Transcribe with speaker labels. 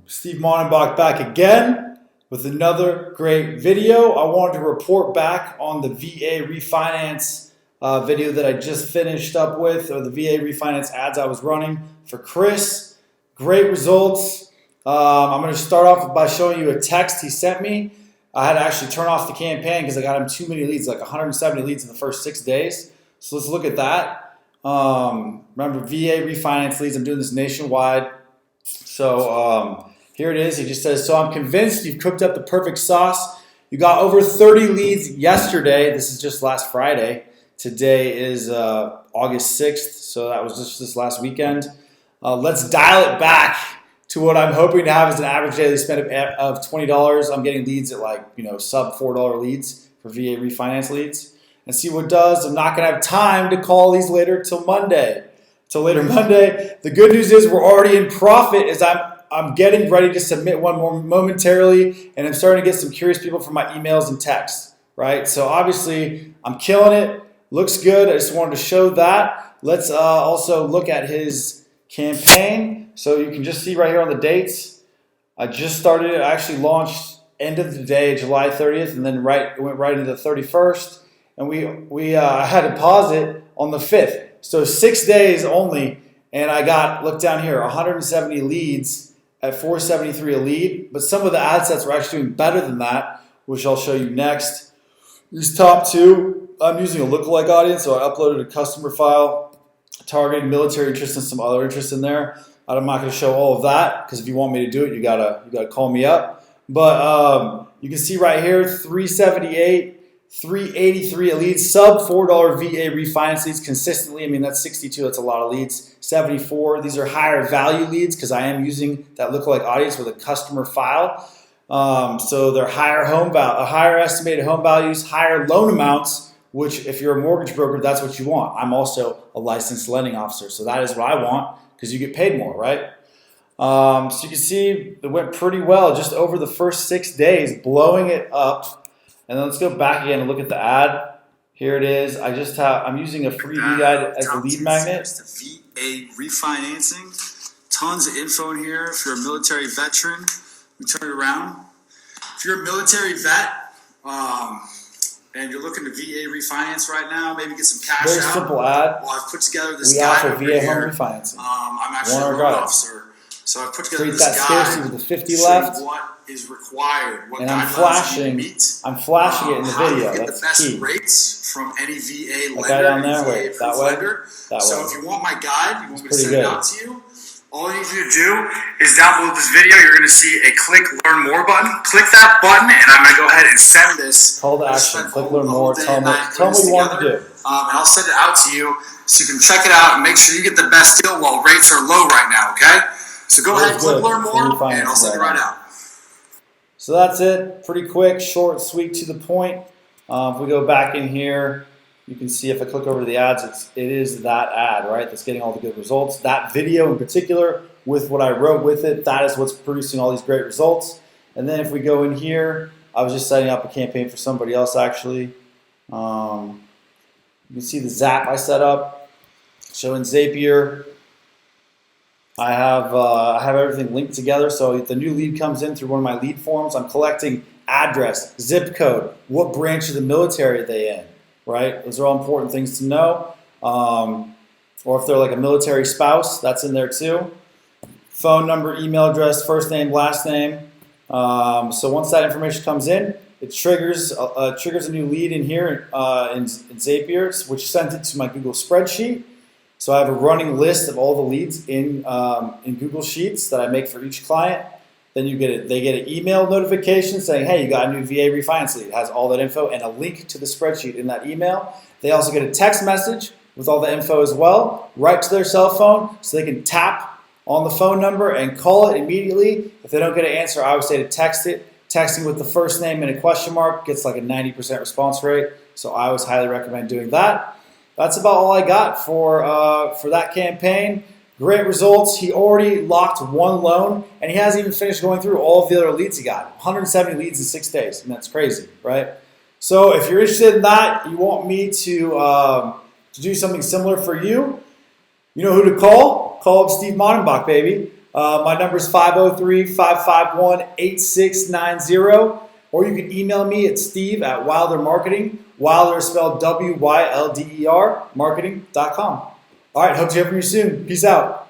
Speaker 1: Steve Mannenbach back again with another great video. I wanted to report back on the VA refinance video that I just finished up with, or the VA refinance ads I was running for Chris. Great results. I'm going to start off by showing you a text he sent me. I had to actually turn off the campaign because I got him too many leads, like 170 leads in the first 6 days. So let's look at that. Remember, VA refinance leads, I'm doing this nationwide. So here it is. He just says, so I'm convinced you've cooked up the perfect sauce. You got over 30 leads yesterday. This is just last Friday. Today is August 6th, so that was just this last weekend. Let's dial it back to what I'm hoping to have as an average daily spend of $20. I'm getting leads at sub $4 leads for VA refinance leads. And see what it does. I'm not going to have time to call these later till later Monday. The good news is we're already in profit as I'm getting ready to submit one more momentarily, and I'm starting to get some curious people from my emails and texts, right? So obviously I'm killing it. Looks good. I just wanted to show that. Let's also look at his campaign. So you can just see right here on the dates. I just started it. I actually launched end of the day, July 30th, and then went right into the 31st. And we had to pause it on the 5th. So 6 days only, and I got, look down here, 170 leads at $4.73 a lead. But some of the ad sets were actually doing better than that, which I'll show you next. These top two, I'm using a lookalike audience, so I uploaded a customer file targeting military interest and some other interests in there. I'm not going to show all of that because if you want me to do it, you gotta call me up. But you can see right here, 378. 383 a lead, sub $4 VA refinance leads consistently. I mean, that's 62. That's a lot of leads. 74. These are higher value leads because I am using that lookalike audience with a customer file. So they're higher estimated home values, higher loan amounts, which if you're a mortgage broker, that's what you want. I'm also a licensed lending officer. So that is what I want because you get paid more, right? So you can see it went pretty well just over the first 6 days, blowing it up. And then let's go back again and look at the ad. Here it is. I'm using a free lead ad as a lead magnet.
Speaker 2: The VA refinancing. Tons of info in here. If you're a military veteran, we turn it around. If you're a military vet and you're looking to VA refinance right now, maybe get some cash
Speaker 1: Very
Speaker 2: out.
Speaker 1: simple ad.
Speaker 2: Well, I've put together this
Speaker 1: we
Speaker 2: guide
Speaker 1: offer
Speaker 2: over
Speaker 1: VA
Speaker 2: here.
Speaker 1: home refinancing.
Speaker 2: I'm actually a loan officer. So I've put together
Speaker 1: Create
Speaker 2: this
Speaker 1: that
Speaker 2: guide
Speaker 1: scarcity with the 50
Speaker 2: to
Speaker 1: left.
Speaker 2: show you what is required, what
Speaker 1: And I'm
Speaker 2: guidelines you need to meet.
Speaker 1: I'm flashing it in the
Speaker 2: how
Speaker 1: video.
Speaker 2: to get
Speaker 1: That's
Speaker 2: the best
Speaker 1: key.
Speaker 2: rates from any VA
Speaker 1: That guy down there,
Speaker 2: VA
Speaker 1: wait, that way?
Speaker 2: lender.
Speaker 1: That
Speaker 2: So
Speaker 1: way.
Speaker 2: if you want my guide, you want me to
Speaker 1: Pretty
Speaker 2: send
Speaker 1: good.
Speaker 2: it out to you, all I need you to do is down below this video, you're going to see a click learn more button. Click that button, and I'm going to go ahead and send this.
Speaker 1: Call to action. Click learn more. Tell me what you want to do.
Speaker 2: And I'll send it out to you so you can check it out and make sure you get the best deal while rates are low right now, okay? So go ahead, click learn more, and I'll send it right out.
Speaker 1: So that's it. Pretty quick, short, sweet, to the point. If we go back in here, you can see if I click over to the ads, it is that ad, right? That's getting all the good results. That video in particular, with what I wrote with it, that is what's producing all these great results. And then if we go in here, I was just setting up a campaign for somebody else actually. You can see the Zap I set up, showing Zapier. I have everything linked together, so if the new lead comes in through one of my lead forms, I'm collecting address, zip code, what branch of the military are they in, right? Those are all important things to know. Or if they're like a military spouse, that's in there too. Phone number, email address, first name, last name. So once that information comes in, it triggers a new lead in here in Zapier, which sent it to my Google spreadsheet. So I have a running list of all the leads in Google Sheets that I make for each client. Then they get an email notification saying, hey, you got a new VA refinance lead. It has all that info and a link to the spreadsheet in that email. They also get a text message with all the info as well, right to their cell phone, so they can tap on the phone number and call it immediately. If they don't get an answer, I would say to text it. Texting with the first name and a question mark gets like a 90% response rate. So I always highly recommend doing that. That's about all I got for that campaign. Great results. He already locked one loan, and he hasn't even finished going through all of the other leads he got. 170 leads in 6 days, and that's crazy, right? So if you're interested in that, you want me to do something similar for you, you know who to call. Call up Steve Mannenbach, baby. My number is 503-551-8690, or you can email me at steve@wildermarketing. Wilder is spelled WYLDER, marketing.com. All right, hope to hear from you soon. Peace out.